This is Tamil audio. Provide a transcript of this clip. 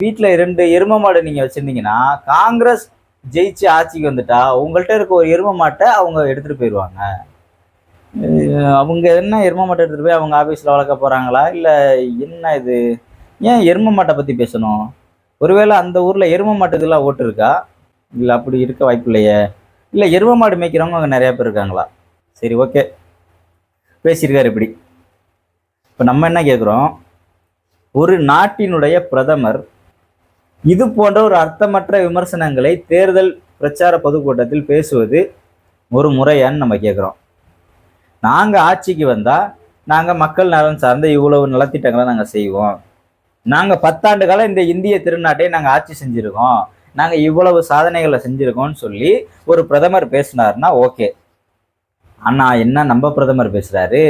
வீட்டுல 2 எரும மாடு நீங்க வச்சிருந்தீங்கன்னா, காங்கிரஸ் ஜெயிச்சு ஆட்சிக்கு வந்துட்டா, உங்கள்ட்ட இருக்க ஒரு எரும மாட்ட அவங்க எடுத்துட்டு போயிருவாங்க. அவங்க என்ன எரும மாட்ட எடுத்துட்டு போய் அவங்க ஆபீஸ்ல வளர்க்க போறாங்களா? இல்ல என்ன இது? ஏன் எரும மாட்ட பத்தி பேசணும்? ஒருவேளை அந்த ஊர்ல எரும மாட்டுக்கெல்லாம் ஓட்டு இருக்கா? இல்ல அப்படி இருக்க வாய்ப்பில்லையே! இல்ல எரும மாடு மேய்க்கிறவங்க அங்க நெறைய பேர் இருக்காங்களா? சரி, ஓகே. பேசியிருக்காரு இப்படி. இப்ப நம்ம என்ன கேட்கிறோம்? ஒரு நாட்டினுடைய பிரதமர் இது போன்ற ஒரு அர்த்தமற்ற விமர்சனங்களை தேர்தல் பிரச்சார பொதுக்கூட்டத்தில் பேசுவது ஒரு முறையான்னு நம்ம கேட்கிறோம். நாங்க ஆட்சிக்கு வந்தா நாங்க மக்கள் நலன் சார்ந்த இவ்வளவு நலத்திட்டங்களை நாங்க செய்வோம். நாங்க 10 ஆண்டு காலம் இந்த இந்திய திருநாட்டை நாங்க ஆட்சி செஞ்சிருக்கோம். நாங்க இவ்வளவு சாதனைகளை செஞ்சிருக்கோம்னு சொல்லி ஒரு பிரதமர் பேசினாருன்னா ஓகே. ஆனா என்ன நம்ம பிரதமர் பேசுறாரு?